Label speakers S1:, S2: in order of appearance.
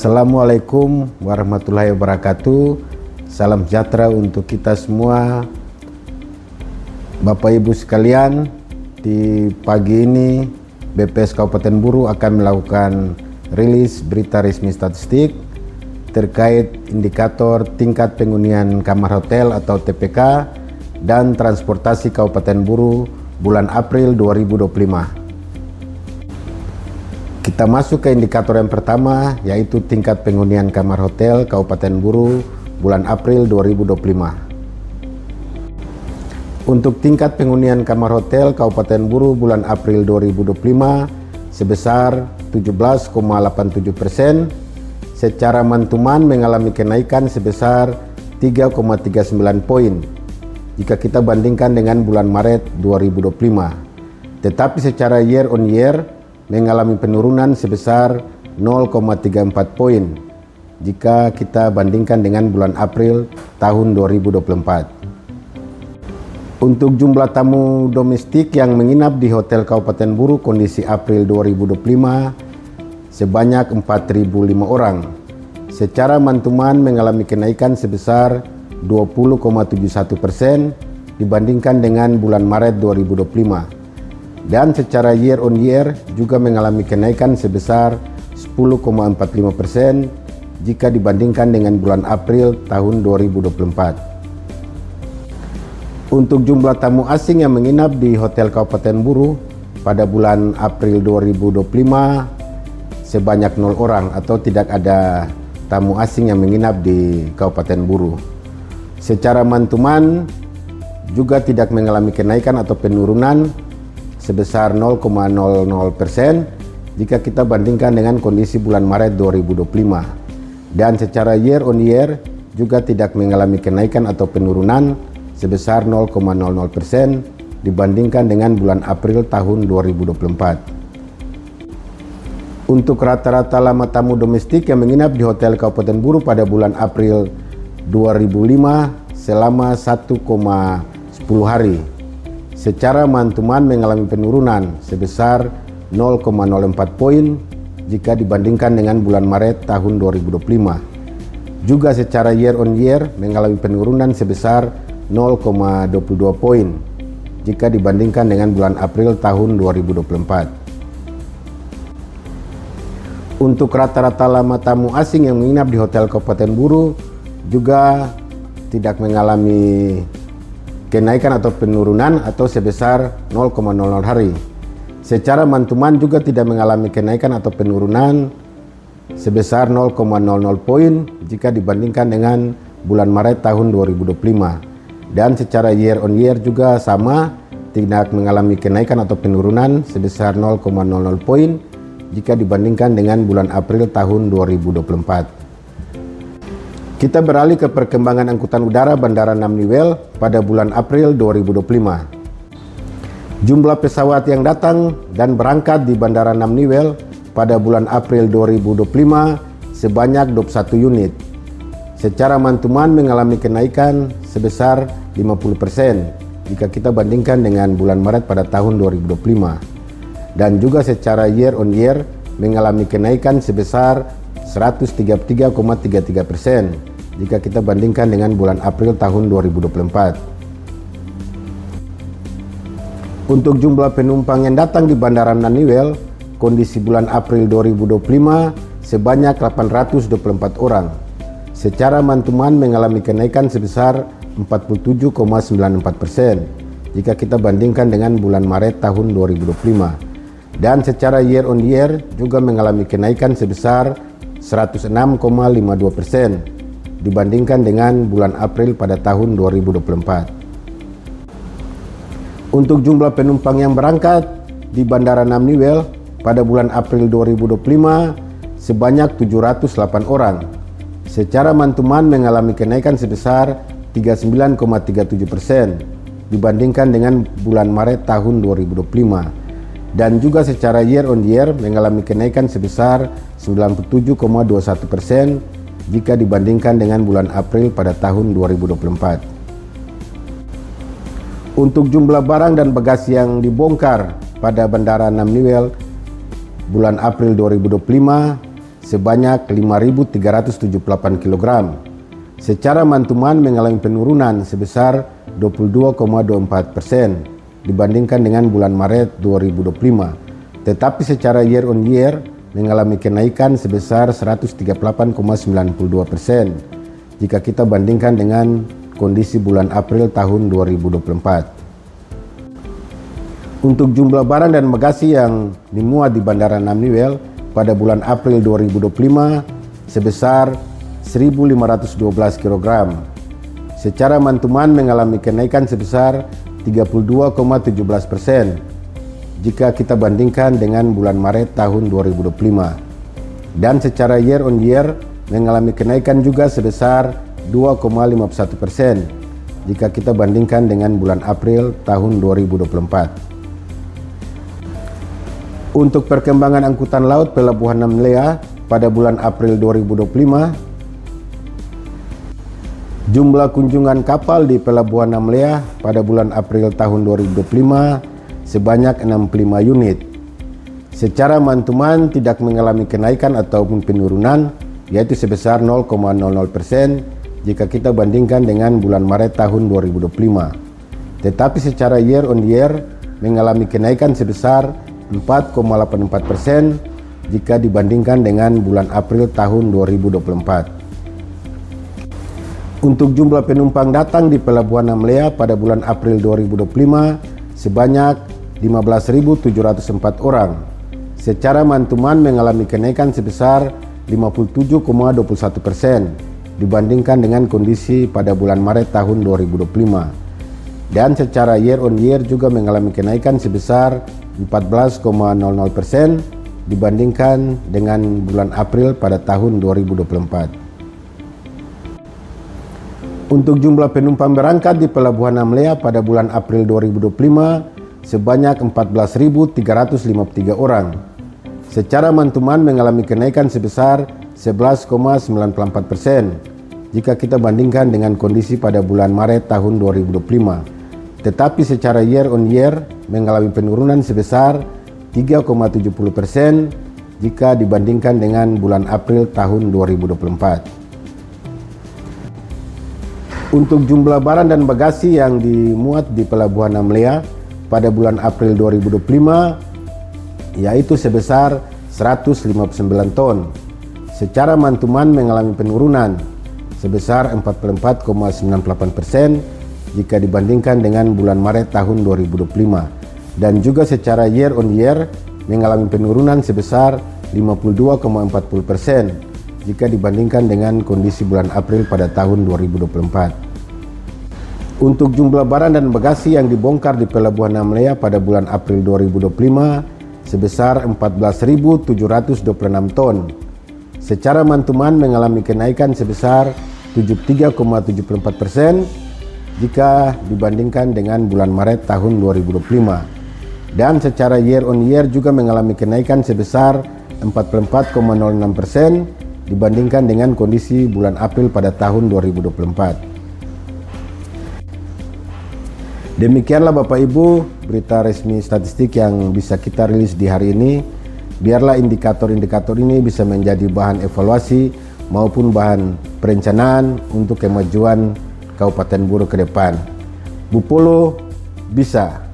S1: Assalamualaikum warahmatullahi wabarakatuh. Salam sejahtera untuk kita semua. Bapak Ibu sekalian, di pagi ini BPS Kabupaten Buru akan melakukan rilis berita resmi statistik terkait indikator tingkat penghunian kamar hotel atau TPK dan transportasi Kabupaten Buru bulan April 2025. Kita masuk ke indikator yang pertama, yaitu tingkat penghunian kamar hotel Kabupaten Buru bulan April 2025. Untuk tingkat penghunian kamar hotel Kabupaten Buru bulan April 2025 sebesar 17,87%, secara month-to-month mengalami kenaikan sebesar 3,39 poin jika kita bandingkan dengan bulan Maret 2025. Tetapi secara year on year mengalami penurunan sebesar 0,34 poin jika kita bandingkan dengan bulan April tahun 2024. Untuk jumlah tamu domestik yang menginap di Hotel Kabupaten Buru kondisi April 2025 sebanyak 4.005 orang. Secara month-to-month mengalami kenaikan sebesar 20,71% dibandingkan dengan bulan Maret 2025. Dan secara year on year juga mengalami kenaikan sebesar 10,45% jika dibandingkan dengan bulan April tahun 2024. Untuk jumlah tamu asing yang menginap di Hotel Kabupaten Buru pada bulan April 2025 sebanyak 0 orang atau tidak ada tamu asing yang menginap di Kabupaten Buru. Secara month-to-month juga tidak mengalami kenaikan atau penurunan sebesar 0,00% jika kita bandingkan dengan kondisi bulan Maret 2025. Dan secara year on year juga tidak mengalami kenaikan atau penurunan sebesar 0,00% dibandingkan dengan bulan April tahun 2024. Untuk rata-rata lama tamu domestik yang menginap di Hotel Kabupaten Buru pada bulan April 2005 selama 1,10 hari. Secara month-to-month mengalami penurunan sebesar 0,04 poin jika dibandingkan dengan bulan Maret tahun 2025. Juga secara year on year mengalami penurunan sebesar 0,22 poin jika dibandingkan dengan bulan April tahun 2024. Untuk rata-rata lama tamu asing yang menginap di Hotel Kabupaten Buru juga tidak mengalami kenaikan atau penurunan atau sebesar 0,00 hari. Secara month-to-month juga tidak mengalami kenaikan atau penurunan sebesar 0,00 poin jika dibandingkan dengan bulan Maret tahun 2025. Dan secara year on year juga sama, tidak mengalami kenaikan atau penurunan sebesar 0,00 poin jika dibandingkan dengan bulan April tahun 2024. Kita beralih ke perkembangan angkutan udara Bandara Namniwel pada bulan April 2025. Jumlah pesawat yang datang dan berangkat di Bandara Namniwel pada bulan April 2025 sebanyak 21 unit. Secara month-to-month mengalami kenaikan sebesar 50% jika kita bandingkan dengan bulan Maret pada tahun 2025. Dan juga secara year on year mengalami kenaikan sebesar 133,33% jika kita bandingkan dengan bulan April tahun 2024. Untuk jumlah penumpang yang datang di Bandara Namniwel, kondisi bulan April 2025 sebanyak 824 orang. Secara month-to-month mengalami kenaikan sebesar 47,94% jika kita bandingkan dengan bulan Maret tahun 2025. Dan secara year on year juga mengalami kenaikan sebesar 106,52% dibandingkan dengan bulan April pada tahun 2024. Untuk jumlah penumpang yang berangkat di Bandara Namniwel pada bulan April 2025 sebanyak 708 orang. Secara month-to-month mengalami kenaikan sebesar 39,37% dibandingkan dengan bulan Maret tahun 2025. Dan juga secara year on year mengalami kenaikan sebesar 97,21% jika dibandingkan dengan bulan April pada tahun 2024. Untuk jumlah barang dan bagasi yang dibongkar pada Bandara Namniwel bulan April 2025 sebanyak 5.378 kg. Secara month-to-month mengalami penurunan sebesar 22,24% dibandingkan dengan bulan Maret 2025. Tetapi secara year on year mengalami kenaikan sebesar 138,92% jika kita bandingkan dengan kondisi bulan April tahun 2024. Untuk jumlah barang dan bagasi yang dimuat di Bandara Namniwel pada bulan April 2025 sebesar 1.512 kg. Secara month-to-month mengalami kenaikan sebesar 32,17% jika kita bandingkan dengan bulan Maret tahun 2025. Dan secara year on year mengalami kenaikan juga sebesar 2,51% jika kita bandingkan dengan bulan April tahun 2024. Untuk perkembangan angkutan laut Pelabuhan Namlea pada bulan April 2025, jumlah kunjungan kapal di Pelabuhan Namlea pada bulan April tahun 2025 sebanyak 65 unit. Secara month-to-month tidak mengalami kenaikan ataupun penurunan, yaitu sebesar 0,00% jika kita bandingkan dengan bulan Maret tahun 2025. Tetapi secara year on year mengalami kenaikan sebesar 4,84% jika dibandingkan dengan bulan April tahun 2024. Untuk jumlah penumpang datang di Pelabuhan Namlea pada bulan April 2025 sebanyak 15.704 orang. Secara month-to-month mengalami kenaikan sebesar 57,21% dibandingkan dengan kondisi pada bulan Maret tahun 2025. Dan secara year on year juga mengalami kenaikan sebesar 14,00% dibandingkan dengan bulan April pada tahun 2024. Untuk jumlah penumpang berangkat di Pelabuhan Namlea pada bulan April 2025 sebanyak 14.353 orang. Secara month-to-month mengalami kenaikan sebesar 11,94% jika kita bandingkan dengan kondisi pada bulan Maret tahun 2025. Tetapi secara year on year mengalami penurunan sebesar 3,70% jika dibandingkan dengan bulan April tahun 2024. Untuk jumlah barang dan bagasi yang dimuat di Pelabuhan Namlea pada bulan April 2025 yaitu sebesar 159 ton. Secara month-to-month mengalami penurunan sebesar 44,98% jika dibandingkan dengan bulan Maret tahun 2025. Dan juga secara year on year mengalami penurunan sebesar 52,40% jika dibandingkan dengan kondisi bulan April pada tahun 2024. Untuk jumlah barang dan bagasi yang dibongkar di Pelabuhan Namlea pada bulan April 2025 sebesar 14.726 ton. Secara month-to-month mengalami kenaikan sebesar 73,74% jika dibandingkan dengan bulan Maret tahun 2025. Dan secara year on year juga mengalami kenaikan sebesar 44,06% dibandingkan dengan kondisi bulan April pada tahun 2024. Demikianlah Bapak Ibu berita resmi statistik yang bisa kita rilis di hari ini. Biarlah indikator-indikator ini bisa menjadi bahan evaluasi maupun bahan perencanaan untuk kemajuan Kabupaten Buru ke depan. Bu Polo bisa.